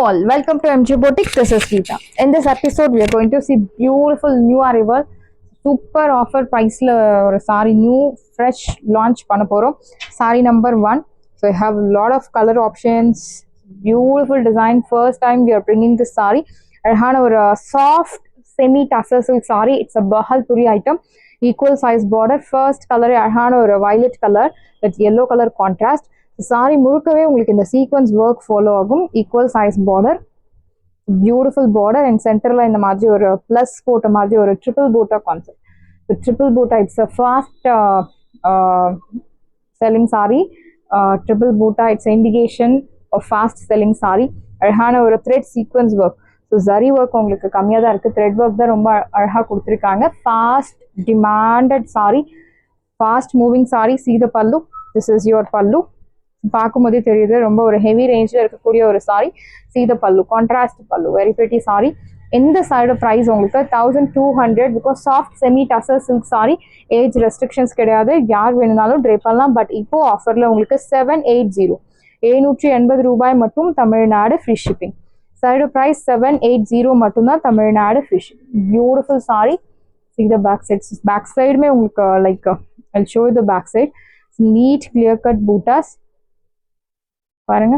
all, welcome to MG Boutique. This is Geeta. In this episode, we are going to see beautiful new arrival, super offer price or saree new fresh launch panna porom. Saree number 1. So I have a lot of color options, beautiful design. First time we are bringing this saree. I have a soft semi tassel silk saree. It's a Bahalpuri item. Equal size border. First color I have a violet color with yellow color contrast. Saree முழுக்கவே உங்களுக்கு இந்த sequence work follow ஆகும். Equal size border, beautiful border and சென்டரில் இந்த மாதிரி ஒரு plus போட்ட மாதிரி ஒரு triple buta concept. Triple buta it's a fast selling sari. Triple buta it's indication of fast selling sari. அழகான ஒரு thread sequence work. So zari work உங்களுக்கு கம்மியாக தான் இருக்குது, த்ரெட் ஒர்க் தான் ரொம்ப அழகாக கொடுத்துருக்காங்க. Fast demanded sorry, fast moving sorry. See the பல்லு, திஸ் இஸ் யுவர் பல்லு. பார்க்கும்போதே தெரியுது ரொம்ப ஒரு ஹெவி ரேஞ்சில் இருக்கக்கூடிய ஒரு சாரி. See the பல்லு, கான்ட்ராஸ்ட் பல்லு, வெரி பிரிட்டி சாரி. இந்த சைடு ப்ரைஸ் உங்களுக்கு 1200 because soft semi tussar silk sorry. Age restrictions கிடையாது, யார் வேணுனாலும் ட்ரை பண்ணலாம். பட் இப்போ ஆஃபரில் உங்களுக்கு 780 780 ரூபாய் மட்டும், Tamil Nadu free shipping. Side price 780 மட்டும்தான், Tamil Nadu free shipping. Beautiful sari. See the back side, back சைடுமே உங்களுக்கு like I'll show you the back side. Neat clear cut butas பாருங்க.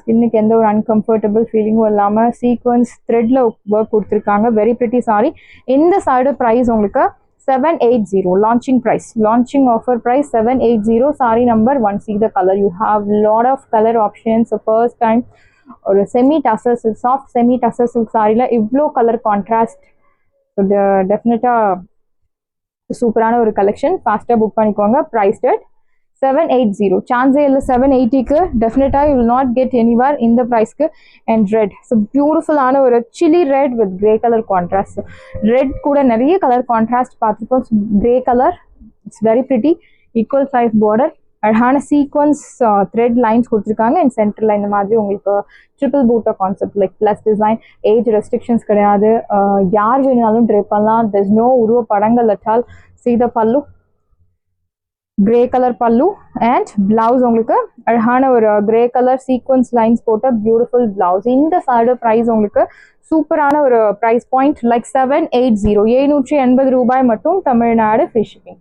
ஸ்கின்னுக்கு எந்த ஒரு அன்கம்ஃபர்டபுள் ஃபீலிங்கும் இல்லாமல் சீக்வன்ஸ் த்ரெட்ல ஒர்க் கொடுத்துருக்காங்க. Very pretty sari. இந்த சைடு ப்ரைஸ் உங்களுக்கு 780 launching price, launching offer price 780. Sari number 1. See the color, you have lot of color options. First time ஒரு semi tussar silk, soft semi tussar silk சாரியில் இவ்வளோ கலர் கான்ட்ராஸ்ட். டெஃபினட்டாக சூப்பரான ஒரு கலெக்ஷன். ஃபாஸ்ட்டாக புக் பண்ணிக்கோங்க. ப்ரைஸ் டெட் 780. சான்ஸே இல்லை 780க்கு. டெஃபினட்டாக you will not get anywhere இந்த ப்ரைஸ்க்கு. அண்ட் ரெட், ஸோ பியூட்டிஃபுல்லான ஒரு chilli red with grey colour contrast. Red கூட நிறைய கலர் கான்ட்ராஸ்ட் பார்த்துருக்கோம். Grey colour, it's very pretty. Equal size border, அழகான சீக்வன்ஸ் த்ரெட் லைன்ஸ் கொடுத்துருக்காங்க. அண்ட் சென்டரில் இந்த மாதிரி உங்களுக்கு triple buta concept like plus design. Age restrictions கிடையாது, யார் வேணுனாலும் ட்ரை பண்ணலாம். there's no உருவ படங்கள் at all. See the பல்லு, கிரே கலர் பல்லு அண்ட் பிளவுஸ் உங்களுக்கு அழகான ஒரு கிரே கலர் சீக்வன்ஸ் லைன்ஸ் போட்ட பியூட்டிஃபுல் பிளவுஸ். இந்த சைடு ப்ரைஸ் உங்களுக்கு சூப்பரான ஒரு ப்ரைஸ் பாயிண்ட் லைக் 780 780 ரூபாய் மட்டும், Tamil Nadu free shipping.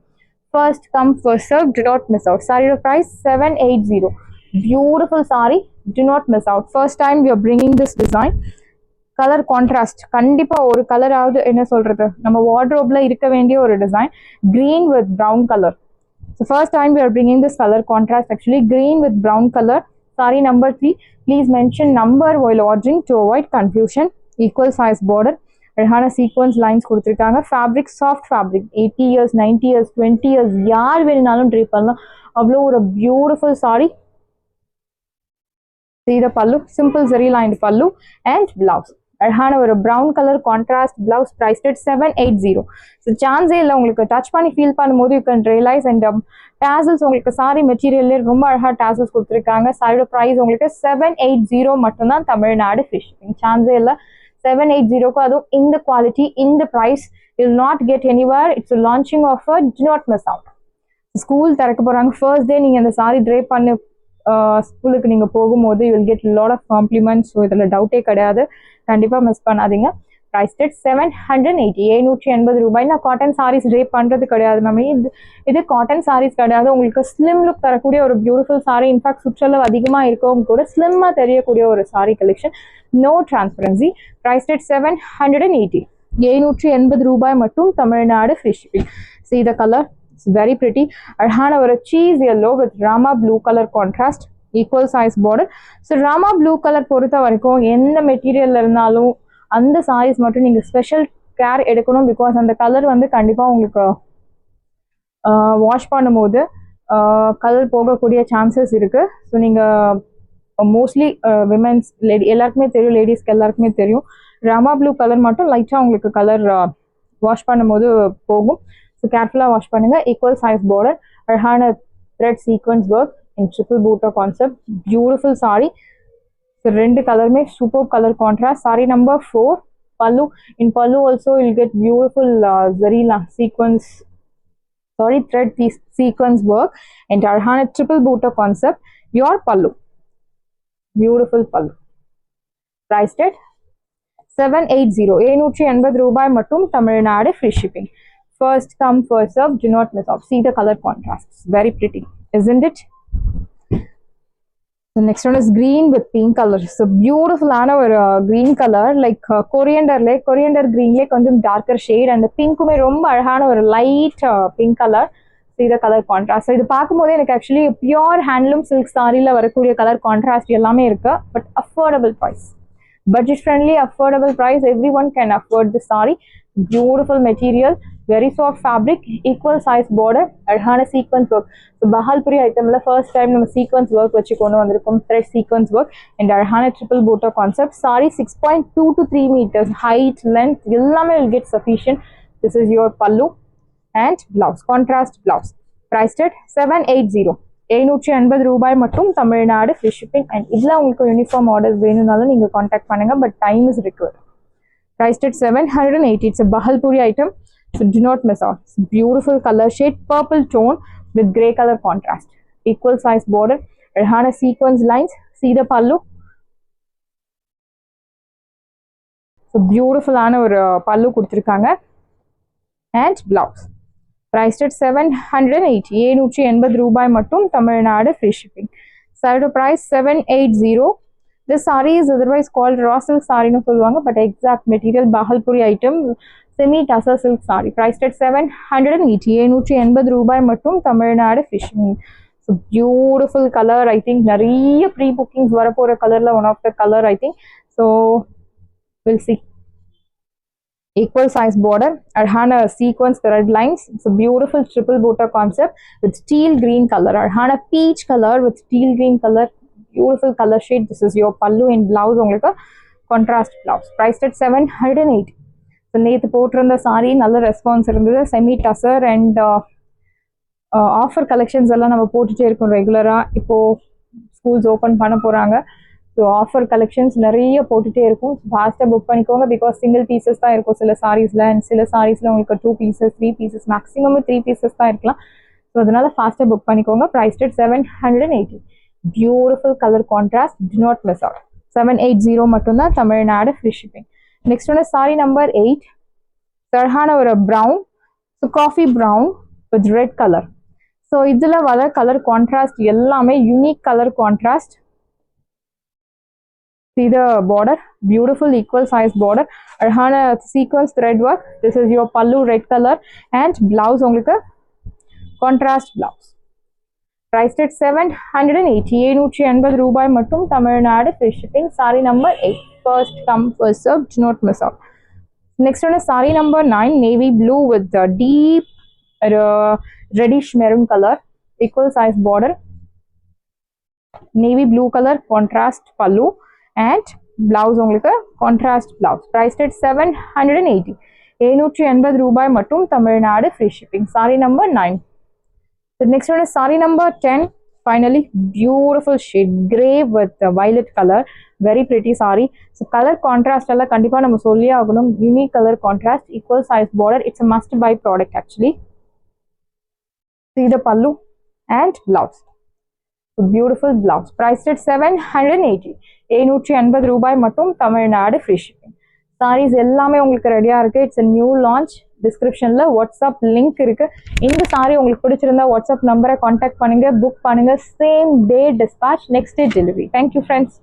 First come first serve, do not miss out. சாரியோட price 780. Beautiful sari, do not miss out. First time we are bringing this design. Colour contrast கண்டிப்பாக ஒரு கலராவது என்ன சொல்றது, நம்ம வார்ட்ரோப்ல இருக்க வேண்டிய ஒரு design. green with brown color. So first time we are bringing this color contrast, actually green with brown color. Saree number 3. Please mention number while ordering to avoid confusion. Equal size border, அழகான sequence lines கொடுத்துருக்காங்க. Fabric soft fabric, 80 years 90 years 20 years யார் வேணுனாலும் try பண்ணலாம். அவ்வளோ ஒரு beautiful sari. See the pallu, simple zari line pallu and blouse. அழகான ஒரு brown colour contrast blouse. Price டெட் 780. ஸோ சான்ஸே இல்லை, உங்களுக்கு டச் பண்ணி ஃபீல் பண்ணும்போது you can realise. And tassels உங்களுக்கு சாரி மெட்டீரியல்லே ரொம்ப அழகாக டேசல்ஸ் கொடுத்துருக்காங்க. சாரியோட ப்ரைஸ் உங்களுக்கு 780 மட்டும்தான், தமிழ்நாடு ஃப்ரீ ஷிப்பிங். சான்ஸே இல்லை 780க்கு, அதுவும் இந்த குவாலிட்டி இந்த price will not get anywhere. It's launching offer, do not miss out. School திறக்க போகிறாங்க, ஃபர்ஸ்ட் டே நீங்கள் இந்த சாரி ட்ரை பண்ணி ஸ்கூலுக்கு நீங்கள் போகும்போது you will get lot of compliments. So இதில் டவுட்டே கிடையாது, கண்டிப்பாக மிஸ் பண்ணாதீங்க. ப்ரைஸ் டெட் 780 780 ரூபாய். நான் காட்டன் சாரீஸ் ட்ரை பண்ணுறது கிடையாது மேம். இது காட்டன் சாரீஸ் கிடையாது, உங்களுக்கு ஸ்லிம் லுக் தரக்கூடிய ஒரு பியூட்டிஃபுல் சாரி. இன்ஃபேக்ட் சுற்றளவு அதிகமாக இருக்கவங்க கூட ஸ்லிம்மாக தெரியக்கூடிய ஒரு sari collection. No transparency. Price டெட் 780 780 ரூபாய் மட்டும், Tamil Nadu free shipping. See the color, it's very pretty. அழகான ஒரு cheese yellow with Rama blue colour contrast. Equal size border. So Rama blue colour பொறுத்த வரைக்கும் எந்த மெட்டீரியல் இருந்தாலும் அந்த சாரீஸ் மட்டும் நீங்கள் ஸ்பெஷல் கேர் எடுக்கணும். பிகாஸ் அந்த கலர் வந்து கண்டிப்பாக உங்களுக்கு வாஷ் பண்ணும்போது கலர் போகக்கூடிய சான்சஸ் இருக்குது. ஸோ நீங்கள் மோஸ்ட்லி விமென்ஸ் எல்லாருக்குமே தெரியும், லேடிஸ்க்கு எல்லாருக்குமே தெரியும். ராமா ப்ளூ கலர் மட்டும் லைட்டாக உங்களுக்கு கலர் வாஷ் பண்ணும்போது போகும். ஸோ கேர்ஃபுல்லாக வாஷ் பண்ணுங்கள். ஈக்குவல் சைஸ் பார்டர், அழகான thread sequence work in triple booter concept. Beautiful saree. So ரெண்டு கலருமே super colour contrast. saree number 4. pallu, in pallu also you'll get beautiful zari sequence, sorry, thread piece sequence work and அழகான triple booter concept. Your pallu, Beautiful pallu. Priced at 780. 780 ரூபாய் மட்டும் Tamil Nadu free shipping. First come, first serve. Do not miss out. See the color contrast. Very pretty, isn't it? The next one is green with pink color. So beautiful green color, like coriander green கொஞ்சம் darker shade, and the pink ரொம்ப அழகான ஒரு light pink color. See the color contrast. So இது பார்க்கும்போது எனக்கு actually pure handloom silk saree வரக்கூடிய color contrast எல்லாமே இருக்கு, but affordable price. Budget friendly, affordable price. Everyone can afford the saree. Beautiful material, very soft fabric, equal size border, adhana sequence work. So Bahalpuri item la first time நம்ம sequence work வச்சு கொண்டு வந்திருக்கோம், thread sequence work and adhana triple border concept. Saree 6.2 to 3 meters height, length எல்லாமே will get sufficient. This is your pallu and blouse, contrast blouse. Priced at 780. 780 ரூபாய் மட்டும் Tamil Nadu free shipping. And இதுல உங்களுக்கு uniform orders வேணும்னாலும் நீங்க contact பண்ணுங்க, but time is required. Priced at 780. It's a Bahalpuri item, so do not miss out. It's beautiful color shade, purple tone with grey color contrast. Equal size border, adhana sequence lines. See the pallu. So beautiful ஒரு pallu கொடுத்திருக்காங்க and blouse. Priced at 780. 780 ரூபாய் மட்டும் Tamil Nadu free shipping. Side price 780. This saree is otherwise called raw silk saree nu சொல்லுவாங்க, but exact material Bahalpuri item, semi tussar silk saree. Priced at 780. 780 ரூபாய் மட்டும் Tamil Nadu free shipping. So beautiful color. I think நிறைய pre bookings வர போற கலர்ல one of the color I think. So we'll see. Equal size border, adhana sequence thread lines. It's a beautiful triple border concept with teal green color, adhana peach color with teal green color. Beautiful color shade. This is your pallu and blouse உங்களுக்கு contrast blouse. Priced at 780. So நேத்து போட்டிருந்த saree நல்ல response இருந்தது. Semi tussar and offer collections எல்லாம் நம்ம போட்டுட்டே இருக்கோம் ரெகுலரா. இப்போ ஸ்கூல்ஸ் ஓப்பன் பண்ண போறாங்க, ஸோ ஆஃபர் கலெக்ஷன்ஸ் நிறைய போட்டுகிட்டே இருக்கும். ஃபாஸ்ட்டாக புக் பண்ணிக்கோங்க, பிகாஸ் சிங்கிள் பீசஸ் தான் இருக்கும் சில சாரீஸில், அண்ட் சில சாரீஸில் உங்களுக்கு 2 pieces 3 pieces மேக்ஸிமம் 3 pieces தான் இருக்கலாம். ஸோ அதனால ஃபாஸ்ட்டாக புக் பண்ணிக்கோங்க. Prized at 780. Beautiful colour contrast, to not miss out. 780 மட்டும்தான் தமிழ்நாடு ஃப்ரீ ஷிப்பிங். நெக்ஸ்ட் ஒன்று சாரி நம்பர் 8. அழகான ஒரு brown, so coffee brown with red colour. So இதில் வர கலர் கான்ட்ராஸ்ட் எல்லாமே unique colour contrast. See the border, beautiful equal size border, adhana sequence thread work. This is your pallu red color and blouse உங்களுக்கு contrast blouse. Priced at 780. 780 ரூபாய் மட்டும் Tamil Nadu free shipping. Saree number 8. First come first serve, do not miss out. Next one is saree number 9, navy blue with the deep reddish maroon color, equal size border, navy blue color contrast pallu and blouse உங்களுக்கு contrast blouse. Priced at 780. 780 ரூபாய் மட்டும் Tamil Nadu free shipping. Saree number 9. The next one is saree number 10. Finally, beautiful shade grey with the violet color. Very pretty saree. So color contrast எல்லாம் கண்டிப்பா நம்ம சொல்லியே ஆகணும். Unique color contrast, equal size border. It's a must buy product actually. See the pallu and blouse. Beautiful blouse. Priced at 780. 780 ரூபாய் மட்டும் Tamil Nadu free shipping. Saris எல்லாமே உங்களுக்கு ரெடியா இருக்கு. It's a new launch. டிஸ்கிரிப்ஷன்ல வாட்ஸ்அப் லிங்க் இருக்கு. இந்த சாரி உங்களுக்கு பிடிச்சிருந்தா வாட்ஸ்அப் நம்பரை கான்டாக்ட் பண்ணுங்க, புக் பண்ணுங்க. Same day dispatch, next day delivery. Thank you friends.